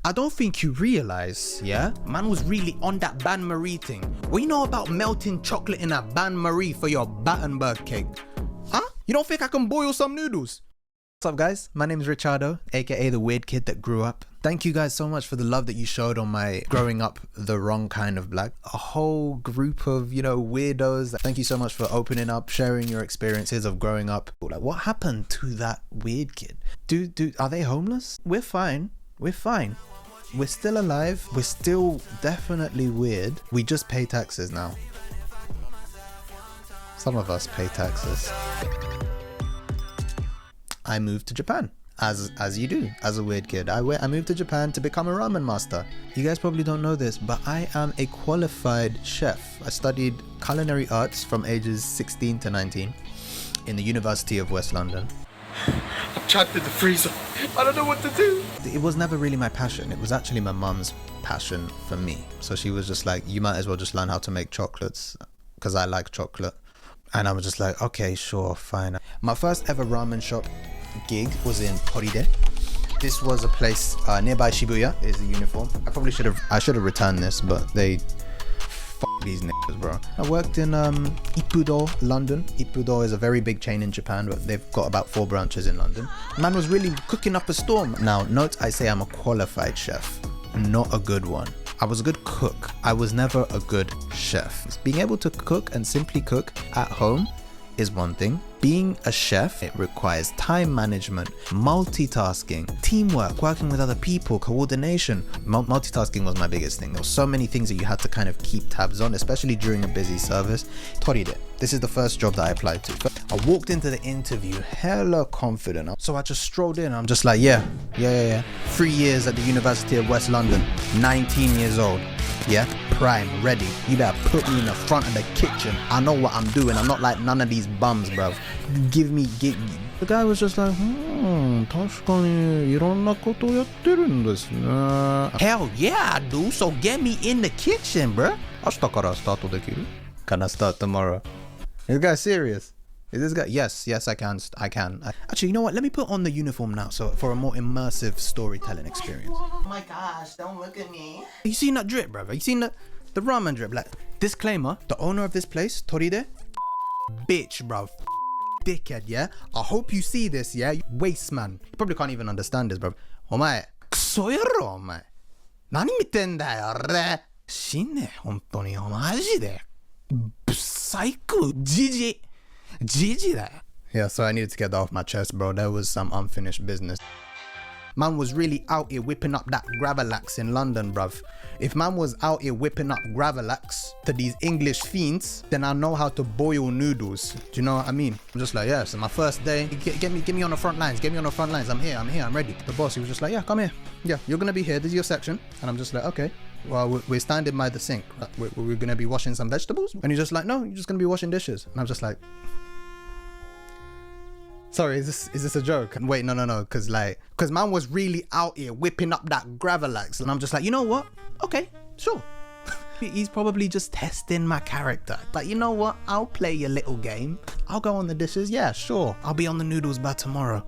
I don't think you realize, yeah? Man was really on that Ban Marie thing. What you know about melting chocolate in a Ban Marie for your Battenberg cake? Huh? You don't think I can boil some noodles? What's up guys? My name is Richardo, aka the weird kid that grew up. Thank you guys so much for the love that you showed on my growing up the wrong kind of black. A whole group of, you know, weirdos. Thank you so much for opening up, sharing your experiences of growing up. Like, what happened to that weird kid? Are they homeless? We're fine. We're fine. We're still alive. We're still definitely weird. We just pay taxes now. Some of us pay taxes. I moved to Japan, as you do, as a weird kid. I moved to Japan to become a ramen master. You guys probably don't know this, but I am a qualified chef. I studied culinary arts from ages 16 to 19 in the University of West London. I'm trapped in the freezer. I don't know what to do. It was never really my passion. It was actually my mum's passion for me. So she was just like, you might as well just learn how to make chocolates, because I like chocolate. And I was just like, okay, sure, fine. My first ever ramen shop gig was in Toride. This was a place nearby Shibuya. Is a uniform. I should have returned this, but they these niggas, bro. I worked in Ippudo, London. Ippudo is a very big chain in Japan, but they've got about 4 branches in London. Man was really cooking up a storm. Now, note I say I'm a qualified chef, not a good one. I was a good cook. I was never a good chef. Being able to cook and simply cook at home is one thing. Being a chef, it requires time management, multitasking, teamwork, working with other people, coordination. Multitasking was my biggest thing. There were so many things that you had to kind of keep tabs on, especially during a busy service. Toride. This is the first job that I applied to. I walked into the interview hella confident. So I just strolled in. I'm just like, yeah. 3 years at the University of West London, 19 years old. Yeah, prime, ready. You better put me in the front of the kitchen. I know what I'm doing. I'm not like none of these bums, bro. Give me. The guy was just like, 確かにいろんなことをやってるんですね. Hell yeah, I do. So get me in the kitchen, bro. 明日からスタートできる? Can I start tomorrow? Is this guy serious? Is this guy? Yes, I can. Actually, you know what? Let me put on the uniform now, so for a more immersive storytelling experience. Oh my gosh, don't look at me. You seen that drip, brother? You seen the ramen drip? Like, disclaimer, the owner of this place, Toride, bitch, bruv. Dickhead, yeah? I hope you see this, yeah? Waste man. You probably can't even understand this, bruv. Omae, kuso yaro, omae. Nani mitten da yo, re? Shinne, hontoni, majide. Psycho, Gigi da. Yeah, so I needed to get that off my chest, bro. There was some unfinished business. Man was really out here whipping up that Gravelax in London, bruv. If man was out here whipping up Gravelax to these English fiends, then I know how to boil noodles. Do you know what I mean? I'm just like, yeah, so my first day, get me on the front lines. Get me on the front lines. I'm here, I'm ready. The boss, he was just like, yeah, come here. Yeah, you're gonna be here. This is your section. And I'm just like, okay. Well, we're standing by the sink. We're gonna be washing some vegetables? And he's just like, no, you're just gonna be washing dishes. And I'm just like, sorry, is this a joke? Wait, no, cause man was really out here whipping up that Gravelax, and I'm just like, you know what? Okay, sure. He's probably just testing my character. Like, you know what? I'll play your little game. I'll go on the dishes. Yeah, sure. I'll be on the noodles by tomorrow.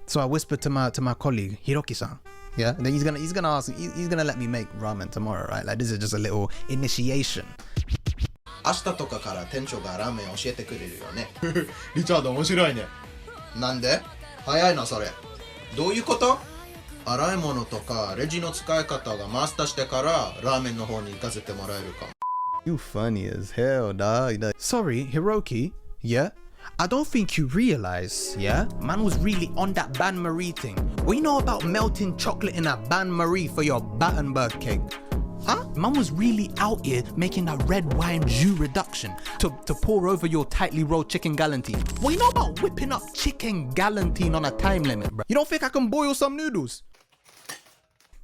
So I whispered to my colleague Hiroki-san. Yeah, and then he's gonna ask. He's gonna let me make ramen tomorrow, right? Like, this is just a little initiation. 明日とかから店長がラーメン教えてくれるよね。リチャード面白いね。なんで？早いなそれ。どういうこと？洗い物とかレジの使い方がマスターしてからラーメンの方に行かせてもらえるか。You funny as hell, dog. Sorry, Hiroki. Yeah? I don't think you realize, yeah? Man was really on that Ban Marie thing. What you know about melting chocolate in a Ban Marie for your Battenberg cake? Huh? Man was really out here making that red wine jus reduction to pour over your tightly rolled chicken galantine. What you know about whipping up chicken galantine on a time limit, bro? You don't think I can boil some noodles?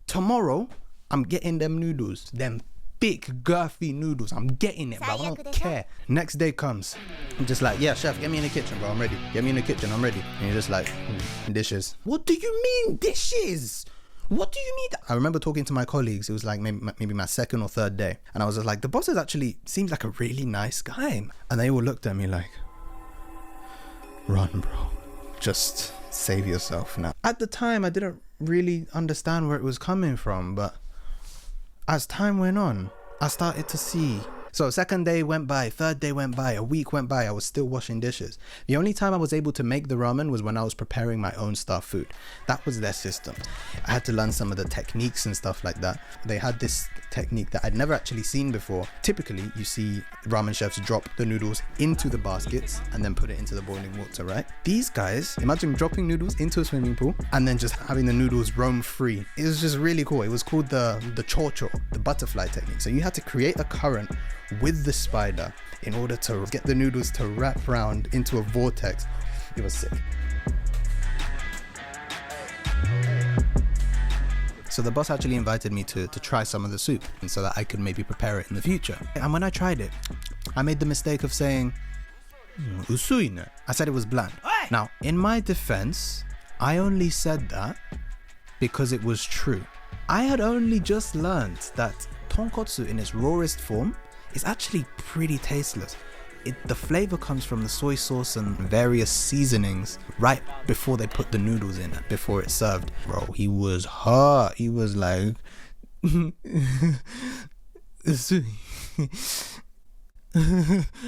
Tomorrow, I'm getting them noodles. Them big, girthy noodles. I'm getting it, bro. I don't care. Next day comes. I'm just like, yeah, chef, get me in the kitchen, bro. I'm ready. Get me in the kitchen. I'm ready. And you're just like, dishes. What do you mean, dishes? What do you mean? I remember talking to my colleagues. It was like maybe my second or third day. And I was just like, the boss is actually seems like a really nice guy. And they all looked at me like, run, bro. Just save yourself now. At the time, I didn't really understand where it was coming from, but as time went on, I started to see. So second day went by, third day went by, a week went by, I was still washing dishes. The only time I was able to make the ramen was when I was preparing my own star food. That was their system. I had to learn some of the techniques and stuff like that. They had this technique that I'd never actually seen before. Typically, you see ramen chefs drop the noodles into the baskets and then put it into the boiling water, right? These guys, imagine dropping noodles into a swimming pool and then just having the noodles roam free. It was just really cool. It was called the chocho, the butterfly technique. So you had to create a current with the spider in order to get the noodles to wrap round into a vortex. It was sick. So the boss actually invited me to try some of the soup, and so that I could maybe prepare it in the future. And when I tried it, I made the mistake of saying, "Usui ne." I said it was bland. Now, in my defense, I only said that because it was true. I had only just learned that tonkotsu in its rawest form is actually pretty tasteless. The flavor comes from the soy sauce and various seasonings right before they put the noodles in it, before it's served. Bro, he was hot. He was like, and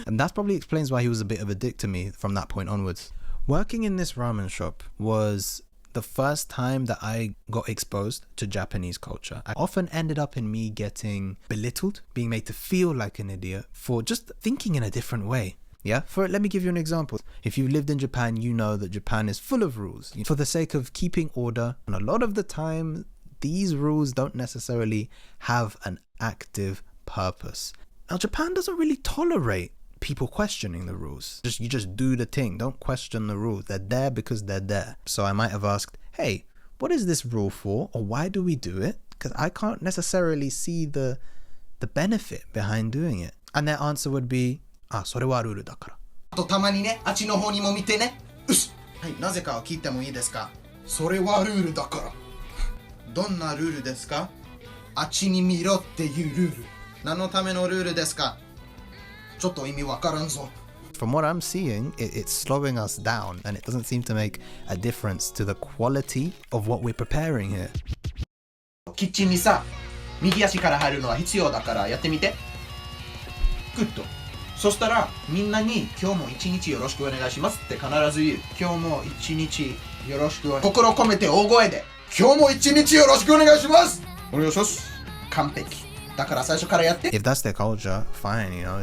that probably explains why he was a bit of a dick to me from that point onwards. Working in this ramen shop was the first time that I got exposed to Japanese culture. I often ended up in me getting belittled, being made to feel like an idiot for just thinking in a different way. Yeah, let me give you an example. If you've lived in Japan, you know that Japan is full of rules for the sake of keeping order. And a lot of the time, these rules don't necessarily have an active purpose. Now, Japan doesn't really tolerate people questioning the rules. You just do the thing. Don't question the rules. They're there because they're there. So I might have asked, hey, what is this rule for? Or why do we do it? Because I can't necessarily see the benefit behind doing it. And their answer would be, それはルールだから。あとたまにね、あっちの方にも見てね。うっす。はい、なぜかを聞いてもいいですか？それはルールだから。どんなルールですか？あっちに見ろっていうルール。何のためのルールですか？ちょっと意味わからんぞ。From what I'm seeing, it's slowing us down, and it doesn't seem to make a difference to the quality of what we're preparing here. キッチンにさ、右足から入るのは必要だからやってみて。グッド。そしたらみんなに今日も一日よろしくお願いしますって必ず言う。今日も一日よろしくお願いします。心込めて大声で。今日も一日よろしくお願いします。お願いします。完璧。だから最初からやって。If that's their culture, fine, you know,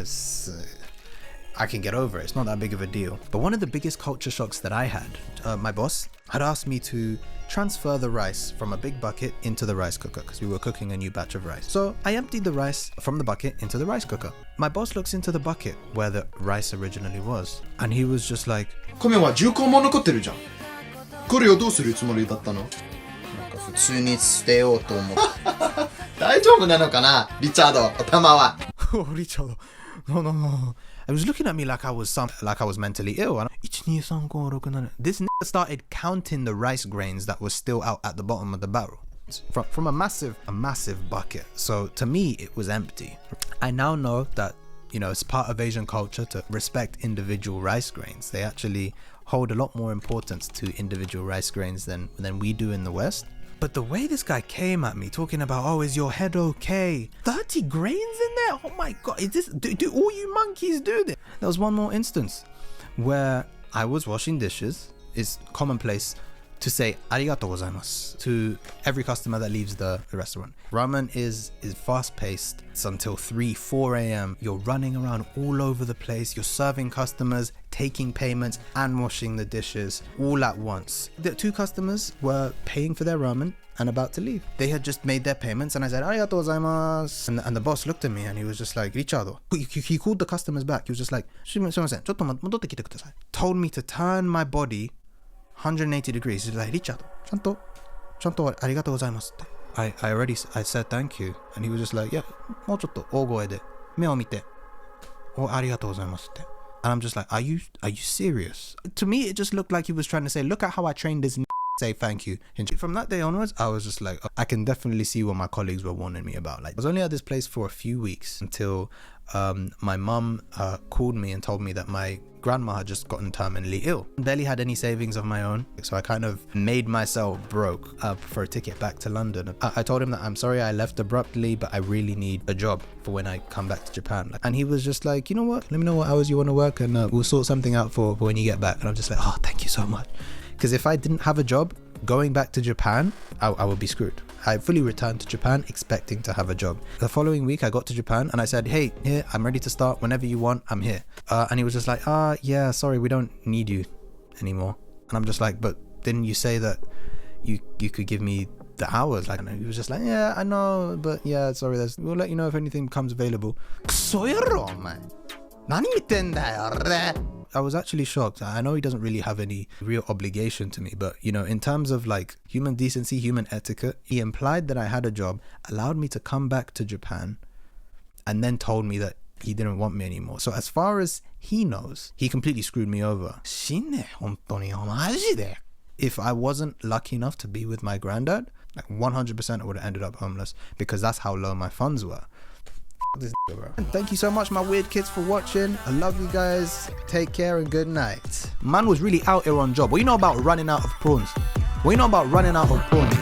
I can get over it. It's not that big of a deal. But one of the biggest culture shocks that I had, my boss had asked me to transfer the rice from a big bucket into the rice cooker because we were cooking a new batch of rice. So I emptied the rice from the bucket into the rice cooker. My boss looks into the bucket where the rice originally was, and he was just like, 米は10個も残ってるじゃん。これをどうするつもりだったの？なんか普通に捨てようと思う。大丈夫なのかな、リチャード、頭は。oh, Richard, no. I was looking at me like I was mentally ill. And this nigga started counting the rice grains that were still out at the bottom of the barrel from a massive bucket. So to me, it was empty. I now know that, you know, it's part of Asian culture to respect individual rice grains. They actually hold a lot more importance to individual rice grains than we do in the West. But the way this guy came at me talking about, oh, is your head okay? 30 grains in there? Oh my God, is this, do all you monkeys do this? There was one more instance where I was washing dishes. It's commonplace to say arigatou gozaimasu to every customer that leaves the restaurant. Ramen is fast paced. It's until 3-4 a.m. You're running around all over the place. You're serving customers, taking payments and washing the dishes all at once. The two customers were paying for their ramen and about to leave. They had just made their payments and I said arigatou gozaimasu, and the boss looked at me and he was just like, Richard, he called the customers back. He was just like, すいません、ちょっと戻ってきてください. Told me to turn my body 180 degrees. He's like, Richard, ちゃんとありがとうございますって。I said thank you. And he was just like, yeah, もうちょっと大声で目を見て、ありがとうございますって。And I'm just like, are you serious? To me, it just looked like he was trying to say, look at how I trained this say thank you. And from that day onwards, I was just like, I can definitely see what my colleagues were warning me about. Like, I was only at this place for a few weeks until my mum called me and told me that my grandma had just gotten terminally ill. Barely had any savings of my own, so I kind of made myself broke for a ticket back to London. I told him that I'm sorry I left abruptly, but I really need a job for when I come back to Japan. And he was just like, you know what, let me know what hours you want to work and we'll sort something out for when you get back. And I'm just like, oh, thank you so much. Because if I didn't have a job going back to Japan, I would be screwed. I fully returned to Japan expecting to have a job. The following week I got to Japan and I said, hey, here, I'm ready to start whenever you want, I'm here. And he was just like, yeah, sorry, we don't need you anymore. And I'm just like, but didn't you say that you could give me the hours? Like, and he was just like, yeah, I know, but yeah, sorry, we'll let you know if anything becomes available. I was actually shocked. I know he doesn't really have any real obligation to me, but you know, in terms of like human decency, human etiquette, he implied that I had a job, allowed me to come back to Japan, and then told me that he didn't want me anymore. So as far as he knows, he completely screwed me over. If I wasn't lucky enough to be with my granddad, like 100% I would have ended up homeless because that's how low my funds were. This bro. Thank you so much, my weird kids, for watching. I love you guys. Take care and good night. Man was really out here on job. What you know about running out of prawns? What you know about running out of prawns?